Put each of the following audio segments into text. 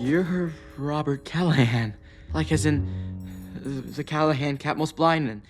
You're Robert Callahan. Like as in the Callahan cat most blind and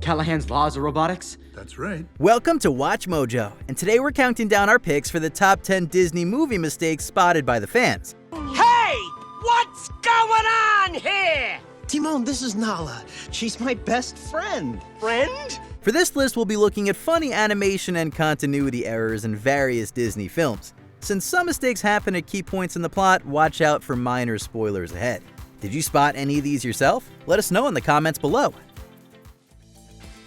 Callahan's laws of robotics? That's right. Welcome to Watch Mojo, and today we're counting down our picks for the top 10 Disney movie mistakes spotted by the fans. Hey! What's going on here? Timon, this is Nala. She's my best friend. Friend? For this list, we'll be looking at funny animation and continuity errors in various Disney films. Since some mistakes happen at key points in the plot, watch out for minor spoilers ahead. Did you spot any of these yourself? Let us know in the comments below.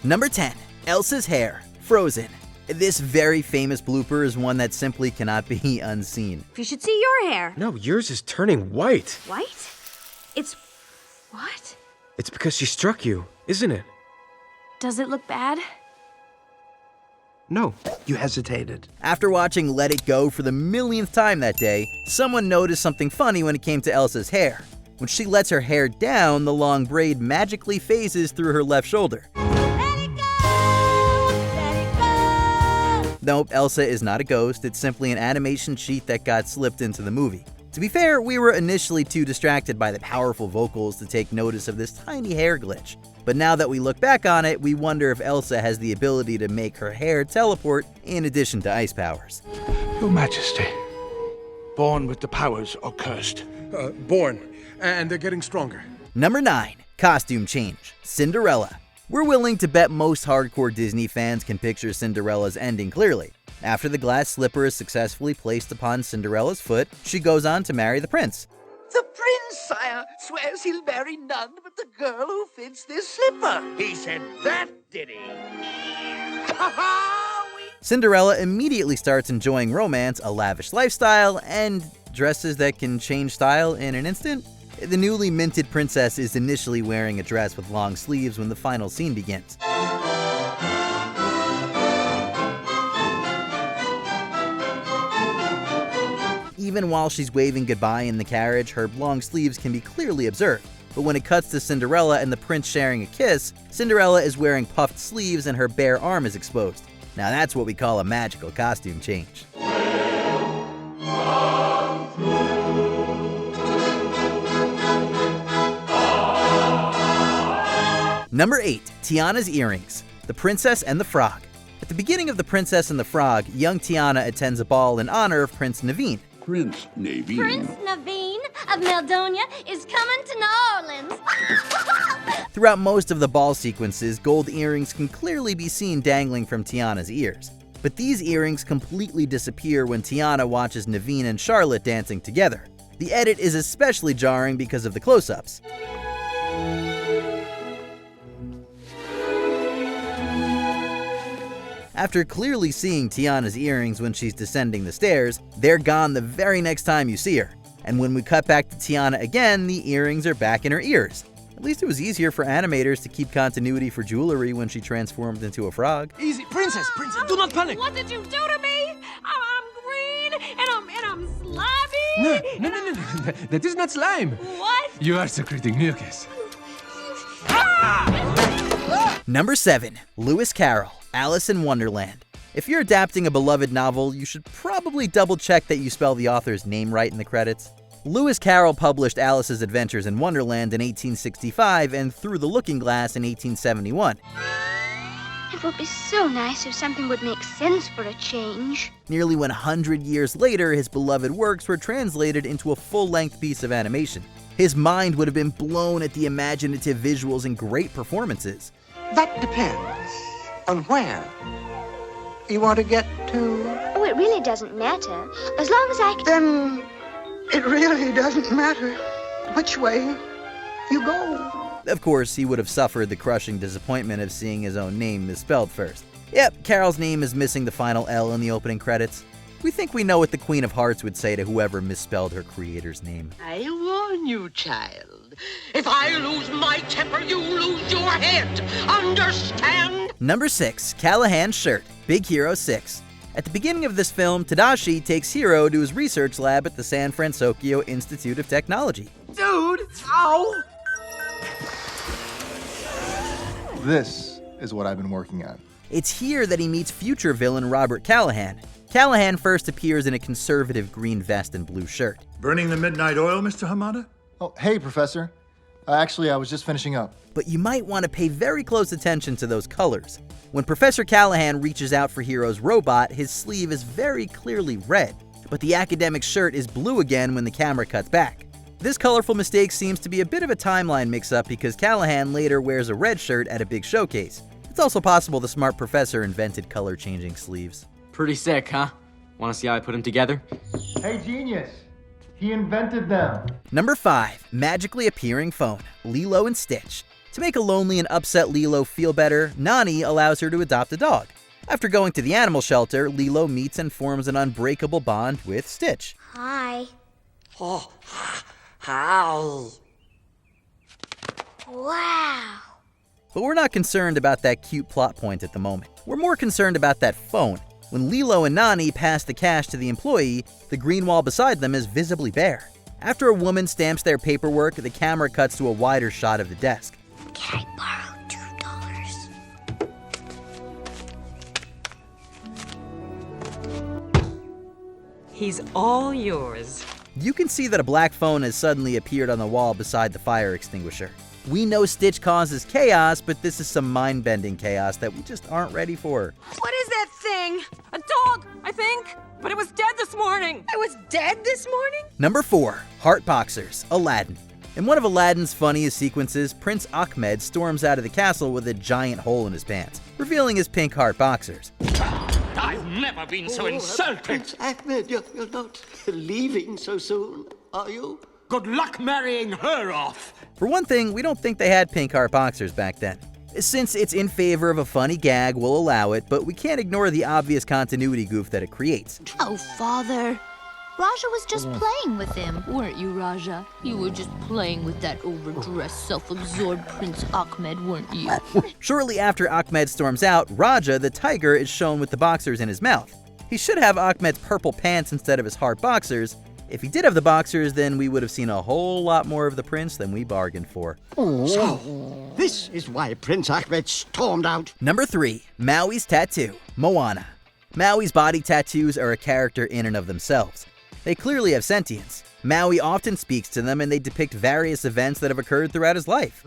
Number 10. Elsa's hair. Frozen. This very famous blooper is one that simply cannot be unseen. You should see your hair. No, yours is turning white. White? It's... what? It's because she struck you, isn't it? Does it look bad? No. You hesitated. After watching Let It Go for the millionth time that day, someone noticed something funny when it came to Elsa's hair. When she lets her hair down, the long braid magically phases through her left shoulder. Let it go! Let it go! Nope, Elsa is not a ghost, it's simply an animation cheat that got slipped into the movie. To be fair, we were initially too distracted by the powerful vocals to take notice of this tiny hair glitch. But now that we look back on it, we wonder if Elsa has the ability to make her hair teleport in addition to ice powers. Your Majesty. Born with the powers or cursed? Born. And they're getting stronger. Number 9. Costume change. Cinderella. We're willing to bet most hardcore Disney fans can picture Cinderella's ending clearly. After the glass slipper is successfully placed upon Cinderella's foot, she goes on to marry the prince. The prince, sire, swears he'll marry none but the girl who fits this slipper. He said that, did he? Cinderella immediately starts enjoying romance, a lavish lifestyle, and dresses that can change style in an instant. The newly minted princess is initially wearing a dress with long sleeves when the final scene begins. Even while she's waving goodbye in the carriage, her long sleeves can be clearly observed. But when it cuts to Cinderella and the prince sharing a kiss, Cinderella is wearing puffed sleeves and her bare arm is exposed. Now that's what we call a magical costume change. Number 8. Tiana's earrings. The Princess and the Frog. At the beginning of The Princess and the Frog, young Tiana attends a ball in honor of Prince Naveen. Prince Naveen. Prince Naveen of Meldonia is coming to New Orleans. Throughout most of the ball sequences, gold earrings can clearly be seen dangling from Tiana's ears. But these earrings completely disappear when Tiana watches Naveen and Charlotte dancing together. The edit is especially jarring because of the close-ups. After clearly seeing Tiana's earrings when she's descending the stairs, they're gone the very next time you see her. And when we cut back to Tiana again, the earrings are back in her ears. At least it was easier for animators to keep continuity for jewelry when she transformed into a frog. Easy, princess, do not panic. What did you do to me? I'm green and I'm slimy. No. That is not slime. What? You are secreting mucus. Number 7. Lewis Carroll. Alice in Wonderland. If you're adapting a beloved novel, you should probably double check that you spell the author's name right in the credits. Lewis Carroll published Alice's Adventures in Wonderland in 1865 and Through the Looking Glass in 1871. It would be so nice if something would make sense for a change. Nearly 100 years later, his beloved works were translated into a full-length piece of animation. His mind would have been blown at the imaginative visuals and great performances. That depends on where you want to get to. Oh, it really doesn't matter. As long as I can... Then it really doesn't matter which way you go. Of course, he would have suffered the crushing disappointment of seeing his own name misspelled first. Yep, Carol's name is missing the final L in the opening credits. We think we know what the Queen of Hearts would say to whoever misspelled her creator's name. I warn you, child. If I lose my temper, you lose your head. Understand? Number 6. Callahan's shirt. Big Hero 6. At the beginning of this film, Tadashi takes Hiro to his research lab at the San Francisco Institute of Technology. Dude, ow! This is what I've been working on. It's here that he meets future villain Robert Callahan. Callahan first appears in a conservative green vest and blue shirt. Burning the midnight oil, Mr. Hamada? Oh, hey, Professor. Actually, I was just finishing up. But you might want to pay very close attention to those colors. When Professor Callahan reaches out for Hero's robot, his sleeve is very clearly red, but the academic shirt is blue again when the camera cuts back. This colorful mistake seems to be a bit of a timeline mix-up because Callahan later wears a red shirt at a big showcase. It's also possible the smart professor invented color-changing sleeves. Pretty sick, huh? Want to see how I put them together? Hey, genius. He invented them. Number 5. Magically appearing phone. Lilo and Stitch. To make a lonely and upset Lilo feel better, Nani allows her to adopt a dog. After going to the animal shelter, Lilo meets and forms an unbreakable bond with Stitch. Hi. Oh, hi. Wow. But we're not concerned about that cute plot point at the moment. We're more concerned about that phone. When Lilo and Nani pass the cash to the employee, the green wall beside them is visibly bare. After a woman stamps their paperwork, the camera cuts to a wider shot of the desk. Can I borrow $2? He's all yours. You can see that a black phone has suddenly appeared on the wall beside the fire extinguisher. We know Stitch causes chaos, but this is some mind-bending chaos that we just aren't ready for. What is that thing? A dog, I think. But it was dead this morning. It was dead this morning? Number 4. Heart Boxers. Aladdin. In one of Aladdin's funniest sequences, Prince Ahmed storms out of the castle with a giant hole in his pants, revealing his pink heart boxers. I've never been so insulted. Prince Ahmed, you're not leaving so soon, are you? Good luck marrying her off. For one thing, we don't think they had pink heart boxers back then. Since it's in favor of a funny gag, we'll allow it, but we can't ignore the obvious continuity goof that it creates. Oh, Father. Raja was just playing with him. Weren't you, Raja? You were just playing with that overdressed, self-absorbed Prince Ahmed, weren't you? Shortly after Ahmed storms out, Raja, the tiger, is shown with the boxers in his mouth. He should have Ahmed's purple pants instead of his heart boxers. If he did have the boxers, then we would have seen a whole lot more of the prince than we bargained for. So, this is why Prince Ahmed stormed out. Number 3. Maui's tattoo. Moana. Maui's body tattoos are a character in and of themselves. They clearly have sentience. Maui often speaks to them, and they depict various events that have occurred throughout his life.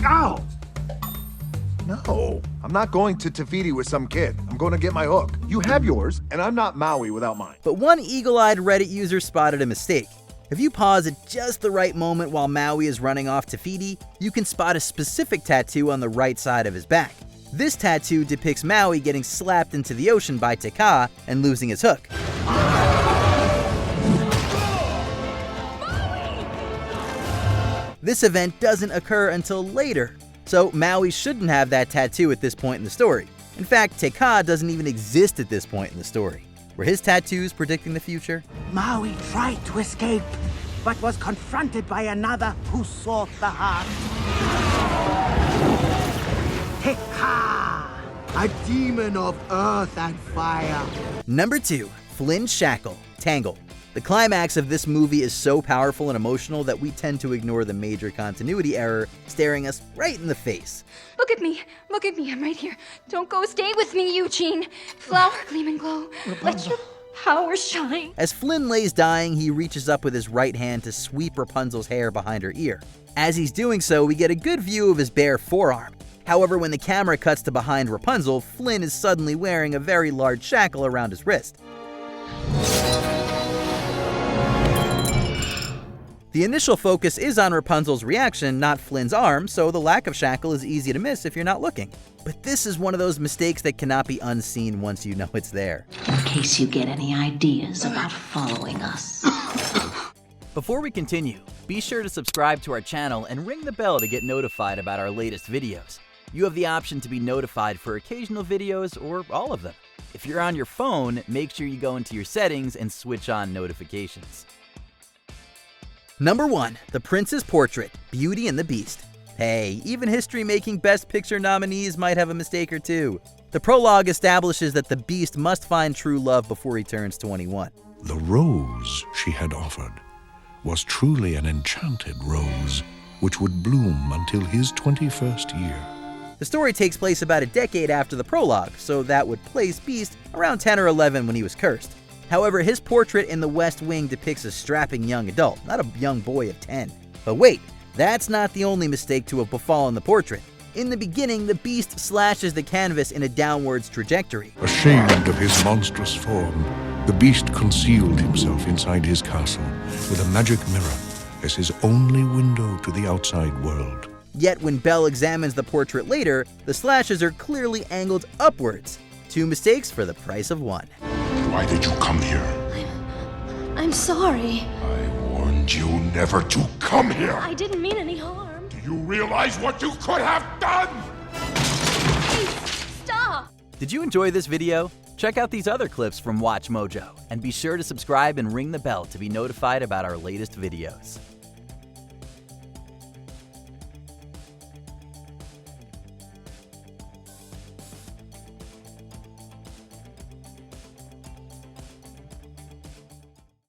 Ow! No, I'm not going to Tahiti with some kid. I'm going to get my hook. You have yours, and I'm not Maui without mine. But one eagle-eyed Reddit user spotted a mistake. If you pause at just the right moment while Maui is running off to Tahiti, you can spot a specific tattoo on the right side of his back. This tattoo depicts Maui getting slapped into the ocean by Te Kā and losing his hook. This event doesn't occur until later, so Maui shouldn't have that tattoo at this point in the story. In fact, Te Kā doesn't even exist at this point in the story. Were his tattoos predicting the future? Maui tried to escape, but was confronted by another who sought the heart. Te Kā, a demon of earth and fire. Number 2. Flynn Shackle, Tangle. The climax of this movie is so powerful and emotional that we tend to ignore the major continuity error staring us right in the face. Look at me, I'm right here. Don't go, stay with me, Eugene. Flower, gleam and glow. Let your power shine. As Flynn lays dying, he reaches up with his right hand to sweep Rapunzel's hair behind her ear. As he's doing so, we get a good view of his bare forearm. However, when the camera cuts to behind Rapunzel, Flynn is suddenly wearing a very large shackle around his wrist. The initial focus is on Rapunzel's reaction, not Flynn's arm, so the lack of shackle is easy to miss if you're not looking. But this is one of those mistakes that cannot be unseen once you know it's there. In case you get any ideas about following us. Before we continue, be sure to subscribe to our channel and ring the bell to get notified about our latest videos. You have the option to be notified for occasional videos or all of them. If you're on your phone, make sure you go into your settings and switch on notifications. Number 1. The Prince's Portrait, Beauty and the Beast. Hey, even history-making Best Picture nominees might have a mistake or two. The prologue establishes that the Beast must find true love before he turns 21. The rose she had offered was truly an enchanted rose, which would bloom until his 21st year. The story takes place about a decade after the prologue, so that would place Beast around 10 or 11 when he was cursed. However, his portrait in the West Wing depicts a strapping young adult, not a young boy of 10. But wait, that's not the only mistake to have befallen the portrait. In the beginning, the Beast slashes the canvas in a downwards trajectory. Ashamed of his monstrous form, the Beast concealed himself inside his castle with a magic mirror as his only window to the outside world. Yet when Belle examines the portrait later, the slashes are clearly angled upwards. 2 mistakes for the price of 1. Why did you come here? I'm sorry. I warned you never to come here. I didn't mean any harm. Do you realize what you could have done? Hey, stop! Did you enjoy this video? Check out these other clips from WatchMojo, and be sure to subscribe and ring the bell to be notified about our latest videos.